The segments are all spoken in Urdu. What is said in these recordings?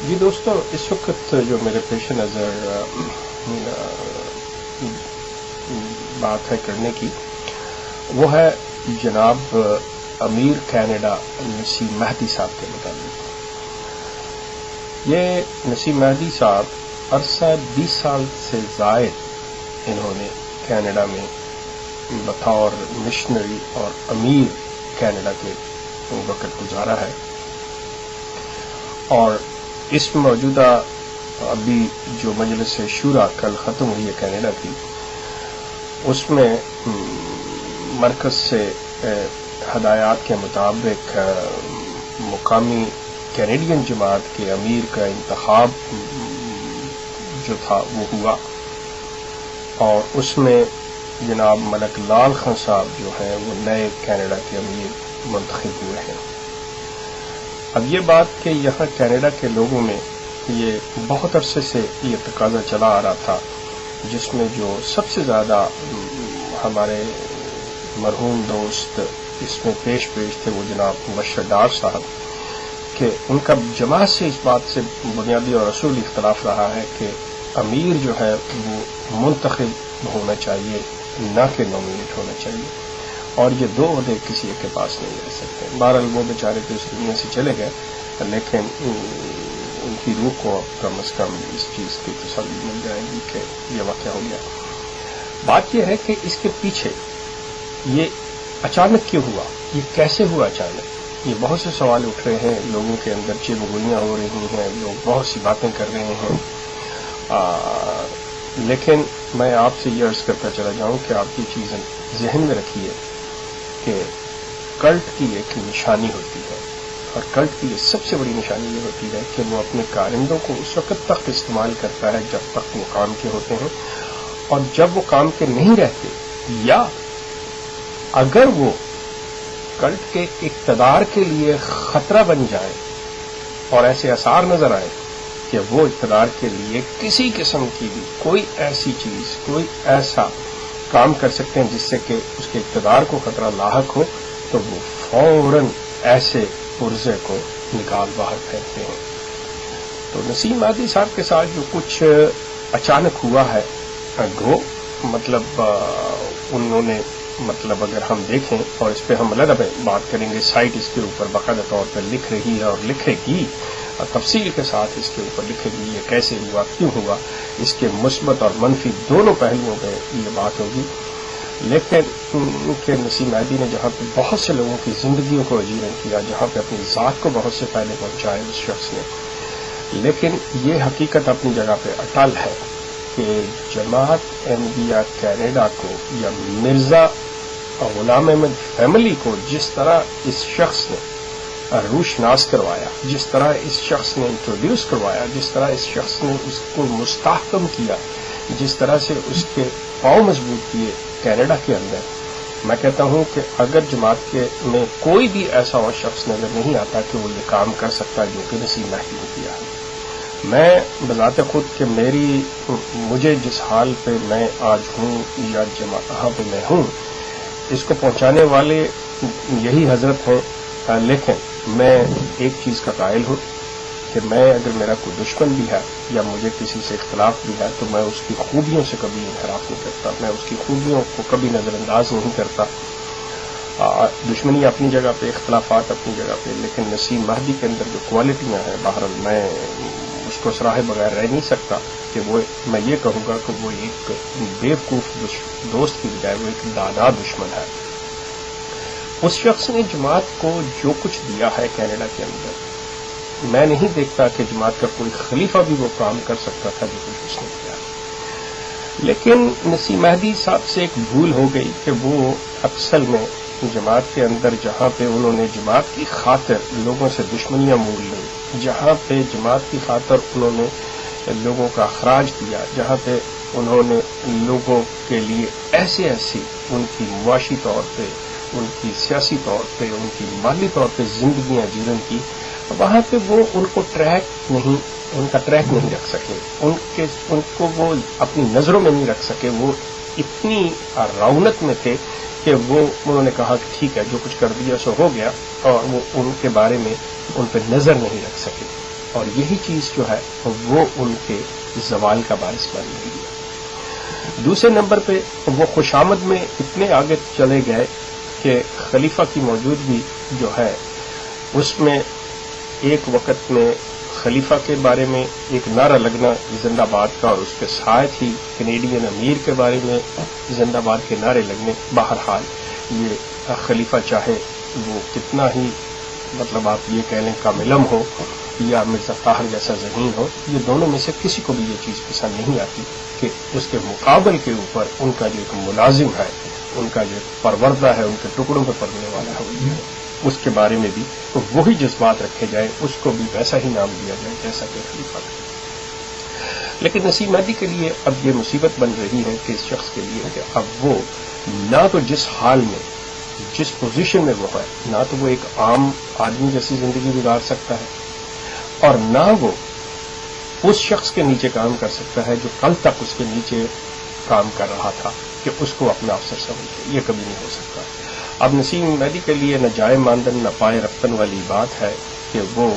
جی دوستو، اس وقت جو میرے پیش نظر بات ہے کرنے کی، وہ ہے جناب امیر کینیڈا نسیم مہدی صاحب کے متعلق۔ یہ نسیم مہدی صاحب عرصہ 20 سال سے زائد انہوں نے کینیڈا میں بطور مشنری اور امیر کینیڈا کے وقت گزارا ہے، اور اس موجودہ ابھی جو مجلس شورا کل ختم ہوئی ہے کینیڈا کی، اس میں مرکز سے ہدایات کے مطابق مقامی کینیڈین جماعت کے امیر کا انتخاب جو تھا وہ ہوا، اور اس میں جناب ملک لال خان صاحب جو ہیں وہ نئے کینیڈا کے امیر منتخب ہوئے ہیں۔ اب یہ بات کہ یہاں کینیڈا کے لوگوں میں یہ بہت عرصے سے یہ تقاضا چلا آ رہا تھا، جس میں جو سب سے زیادہ ہمارے مرحوم دوست اس میں پیش تھے وہ جناب مبشر ڈار صاحب، کہ ان کا جماعت سے اس بات سے بنیادی اور اصولی اختلاف رہا ہے کہ امیر جو ہے وہ منتخب ہونا چاہیے، نہ کہ نامینیٹ ہونا چاہیے، اور یہ دو عہدے کسی ایک کے پاس نہیں رہ سکتے۔ بہرحال وہ بیچارے تو اس دنیا سے چلے گئے، لیکن ان کی روح کو کم از کم اس چیز کی تسلی مل جائے گی کہ یہ واقعہ ہو گیا۔ بات یہ ہے کہ اس کے پیچھے یہ اچانک کیوں ہوا، یہ کیسے ہوا اچانک، یہ بہت سے سوال اٹھ رہے ہیں، لوگوں کے اندر چیخگوئیاں ہو رہی ہیں، لوگ بہت سی باتیں کر رہے ہیں، لیکن میں آپ سے یہ عرض کرتا چلا جاؤں کہ آپ یہ چیزیں ذہن میں رکھیے کہ کلٹ کی ایک نشانی ہوتی ہے، اور کلٹ کی سب سے بڑی نشانی یہ ہوتی ہے کہ وہ اپنے کارندوں کو اس وقت تک استعمال کرتا ہے جب تک وہ کام کے ہوتے ہیں، اور جب وہ کام کے نہیں رہتے، یا اگر وہ کلٹ کے اقتدار کے لیے خطرہ بن جائے اور ایسے آثار نظر آئے کہ وہ اقتدار کے لیے کسی قسم کی بھی کوئی ایسی چیز، کوئی ایسا کام کر سکتے ہیں جس سے کہ اس کے اقتدار کو خطرہ لاحق ہو، تو وہ فوراً ایسے پرزے کو نکال باہر پھینکتے ہیں۔ تو نسیم مہدی صاحب کے ساتھ جو کچھ اچانک ہوا ہے، گو مطلب انہوں نے اگر ہم دیکھیں، اور اس پہ ہم علیحدہ بات کریں گے، سائٹ اس کے اوپر باقاعدہ طور پر لکھ رہی ہے اور لکھے گی، اور تفصیل کے ساتھ اس کے اوپر لکھے گی یہ کیسے ہوا، کیوں ہوا، اس کے مثبت اور منفی دونوں پہلوؤں پہ یہ بات ہوگی۔ لیکن کہ نسیم مہدی نے جہاں پہ بہت سے لوگوں کی زندگیوں کو اجیرن کیا، جہاں پہ اپنی ذات کو بہت سے فائدے پہنچائے اس شخص نے، لیکن یہ حقیقت اپنی جگہ پہ اٹل ہے کہ جماعت احمدیہ کینیڈا کو یا مرزا غلام احمد فیملی کو جس طرح اس شخص نے روشناس کروایا، جس طرح اس شخص نے انٹروڈیوس کروایا، جس طرح اس شخص نے اس کو مستحکم کیا، جس طرح سے اس کے پاؤں مضبوط کیے کینیڈا کے اندر، میں کہتا ہوں کہ اگر جماعت کے میں کوئی بھی ایسا اور شخص نظر نہیں آتا کہ وہ یہ کام کر سکتا جو کہ نسیم مہدی نے کیا ہے۔ میں بذات خود کہ مجھے جس حال پہ میں آج ہوں یا جہاں پہ میں ہوں، اس کو پہنچانے والے یہی حضرت ہیں، لیکن میں ایک چیز کا قائل ہوں کہ میں اگر میرا کوئی دشمن بھی ہے یا مجھے کسی سے اختلاف بھی ہے تو میں اس کی خوبیوں سے کبھی انحراف نہیں کرتا، میں اس کی خوبیوں کو کبھی نظر انداز نہیں کرتا۔ دشمنی اپنی جگہ پہ، اختلافات اپنی جگہ پہ، لیکن نسیم مہدی کے اندر جو کوالٹیاں ہیں، بہرحال میں اس کو سراہے بغیر رہ نہیں سکتا کہ میں یہ کہوں گا کہ وہ ایک بیوقوف دوست کی بجائے وہ ایک دانا دشمن ہے۔ اس شخص نے جماعت کو جو کچھ دیا ہے کینیڈا کے اندر، میں نہیں دیکھتا کہ جماعت کا کوئی خلیفہ بھی وہ کام کر سکتا تھا جو کچھ اس نے کیا۔ لیکن نسیم مہدی صاحب سے ایک بھول ہو گئی کہ وہ اصل میں جماعت کے اندر جہاں پہ انہوں نے جماعت کی خاطر لوگوں سے دشمنیاں مول لیں، جہاں پہ جماعت کی خاطر انہوں نے لوگوں کا اخراج کیا، جہاں پہ انہوں نے لوگوں کے لیے ایسی ان کی معاشی طور پہ، ان کی سیاسی طور پہ، ان کی مالی طور پہ زندگیاں جیون کی، وہاں پہ وہ ان کا ٹریک نہیں رکھ سکے، ان کو وہ اپنی نظروں میں نہیں رکھ سکے، وہ اتنی رونق میں تھے کہ انہوں نے کہا کہ ٹھیک ہے جو کچھ کر دیا سو ہو گیا، اور وہ ان کے بارے میں ان پہ نظر نہیں رکھ سکے۔ اور یہی چیز جو ہے وہ ان کے زوال کا باعث بن رہی ہے۔ دوسرے نمبر پہ وہ خوشامد میں اتنے آگے چلے گئے کہ خلیفہ کی موجودگی جو ہے اس میں ایک وقت میں خلیفہ کے بارے میں ایک نعرہ لگنا زندہ باد کا، اور اس کے ساتھ ہی کینیڈین امیر کے بارے میں زندہ باد کے نعرے لگنے، بہرحال یہ خلیفہ چاہے وہ کتنا ہی مطلب آپ یہ کہہ لیں کاملم ہو یا مرزا طاہر جیسا ذہین ہو، یہ دونوں میں سے کسی کو بھی یہ چیز پسند نہیں آتی کہ اس کے مقابل کے اوپر ان کا جو ایک ملازم ہے، ان کا جو پروردہ ہے، ان کے ٹکڑوں پہ پڑنے والا ہے، اس کے بارے میں بھی وہی جذبات رکھے جائیں، اس کو بھی ویسا ہی نام دیا جائے جیسا کہ خلیفہ کا۔ لیکن نسیم مہدی کے لیے اب یہ مصیبت بن رہی ہے کہ اس شخص کے لیے کہ اب وہ نہ تو جس حال میں جس پوزیشن میں وہ ہے، نہ تو وہ ایک عام آدمی جیسی زندگی گزار سکتا ہے، اور نہ وہ اس شخص کے نیچے کام کر سکتا ہے جو کل تک اس کے نیچے کام کر رہا تھا کہ اس کو اپنا افسر سمجھے، یہ کبھی نہیں ہو سکتا۔ اب نسیم مہدی کے لیے نہ جائے ماندن نہ پائے رفتن والی بات ہے کہ وہ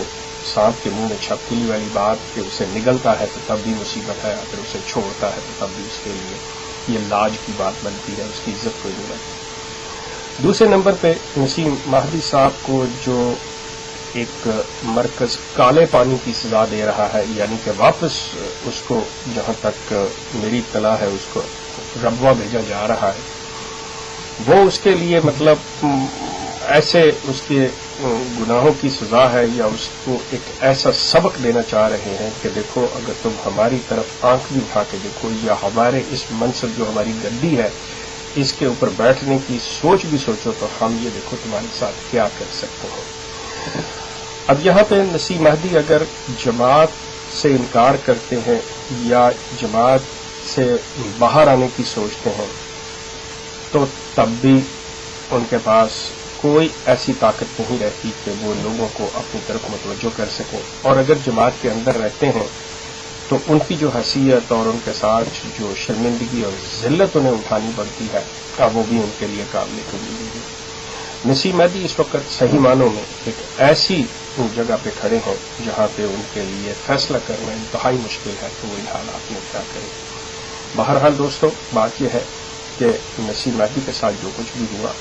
سانپ کے منہ میں چھپکلی والی بات کہ اسے نگلتا ہے تو تب بھی مصیبت ہے، اگر اسے چھوڑتا ہے تو تب بھی اس کے لیے یہ لاج کی بات بنتی ہے، اس کی عزت کوئی نہیں رہتی۔ دوسرے نمبر پہ نسیم مہدی صاحب کو جو ایک مرکز کالے پانی کی سزا دے رہا ہے، یعنی کہ واپس اس کو جہاں تک میری اطلاع ہے اس کو ربوہ بھیجا جا رہا ہے، وہ اس کے لیے مطلب ایسے اس کے گناہوں کی سزا ہے یا اس کو ایک ایسا سبق دینا چاہ رہے ہیں کہ دیکھو اگر تم ہماری طرف آنکھ بھی اٹھا کے دیکھو یا ہمارے اس منصب جو ہماری گدی ہے اس کے اوپر بیٹھنے کی سوچ بھی سوچو تو ہم یہ دیکھو تمہارے ساتھ کیا کر سکتے ہیں۔ اب یہاں پہ نسیم مہدی اگر جماعت سے انکار کرتے ہیں یا جماعت سے باہر آنے کی سوچتے ہیں تو تب بھی ان کے پاس کوئی ایسی طاقت نہیں رہتی کہ وہ لوگوں کو اپنی طرف متوجہ کر سکیں، اور اگر جماعت کے اندر رہتے ہیں تو ان کی جو حیثیت اور ان کے ساتھ جو شرمندگی اور ذلت انہیں اٹھانی پڑتی ہے وہ بھی ان کے لیے قابل قبول ہے۔ نسیم مہدی اس وقت صحیح معنوں میں ایک ایسی جگہ پہ کھڑے ہیں جہاں پہ ان کے لیے فیصلہ کرنا انتہائی مشکل ہے، تو وہ حالات میں کیا کریں۔ بہرحال دوستو، بات یہ ہے کہ نسیم مہدی کے ساتھ جو کچھ بھی ہوا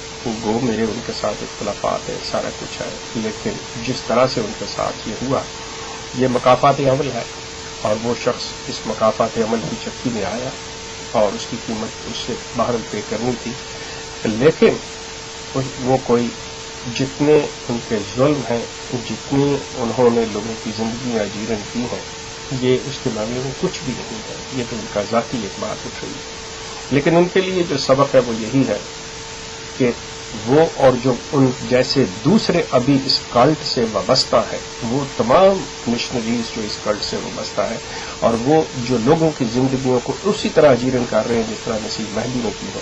وہ میرے ان کے ساتھ اختلافات ہیں، سارا کچھ ہے، لیکن جس طرح سے ان کے ساتھ یہ ہوا یہ مکافات عمل ہے، اور وہ شخص اس مکافات عمل کی چکی میں آیا اور اس کی قیمت اس سے باہر پے کرنی تھی، لیکن وہ کوئی جتنے ان کے ظلم ہیں، جتنی انہوں نے لوگوں کی زندگیاں جیرن کی ہیں، یہ اس کے معاملے میں کچھ بھی نہیں ہے، یہ تو ان کا ذاتی ایک بات اٹھ رہی ہے۔ لیکن ان کے لیے جو سبق ہے وہ یہی ہے کہ وہ اور جو ان جیسے دوسرے ابھی اس کلٹ سے وابستہ ہے، وہ تمام مشنریز جو اس کلٹ سے وابستہ ہے اور وہ جو لوگوں کی زندگیوں کو اسی طرح جیرن کر رہے ہیں جس طرح نسیم مہدی نے کی ہے،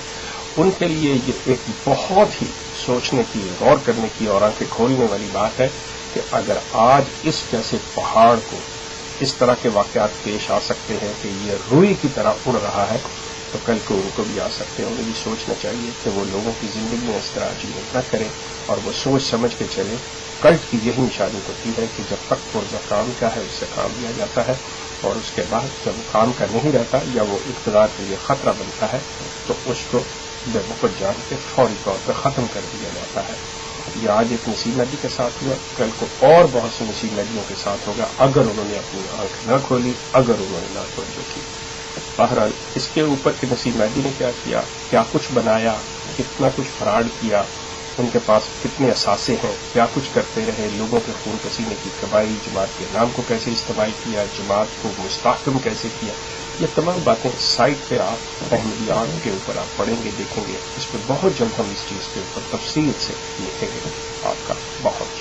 ان کے لیے یہ ایک بہت ہی سوچنے کی، غور کرنے کی اور آنکھیں کھولنے والی بات ہے کہ اگر آج اس جیسے پہاڑ کو اس طرح کے واقعات پیش آ سکتے ہیں کہ یہ روئی کی طرح اڑ رہا ہے، تو کل کو ان کو بھی آ سکتے ہیں۔ انہیں بھی سوچنا چاہیے کہ وہ لوگوں کی زندگی میں اس طرح جیون نہ کریں اور وہ سوچ سمجھ کے چلیں۔ کلٹ کی یہی نشانی ہوتی ہے کہ جب تک پرزہ کام کا ہے اس سے کام لیا جاتا ہے، اور اس کے بعد جب وہ کام کا نہیں رہتا یا وہ اقتدار کے لیے خطرہ بنتا ہے تو اس کو بے وقت جان کے فوری طور پر ختم کر دیا جاتا ہے۔ یہ آج ایک نسیم مہدی کے ساتھ ہوا، کل کو اور بہت سے نسیم مہدیوں کے ساتھ ہوگا اگر انہوں نے اپنی آنکھ نہ کھولی، اگر انہوں نے نہ توجہ کی۔ بہرحال اس کے اوپر کہ نسیم مہدی نے کیا کیا، کیا کچھ بنایا، کتنا کچھ فراڈ کیا، ان کے پاس کتنے اثاثے ہیں، کیا کچھ کرتے رہے، لوگوں کے خون پسینے کی کمائی، جماعت کے نام کو کیسے استعمال کیا، جماعت کو مستحکم کیسے کیا، یہ تمام باتیں سائٹ پہ آپ احمدیان کے اوپر آپ پڑھیں گے، دیکھیں گے، اس پہ بہت جلد ہم اس چیز کے اوپر تفصیل سے لکھیں گے۔ آپ کا بہت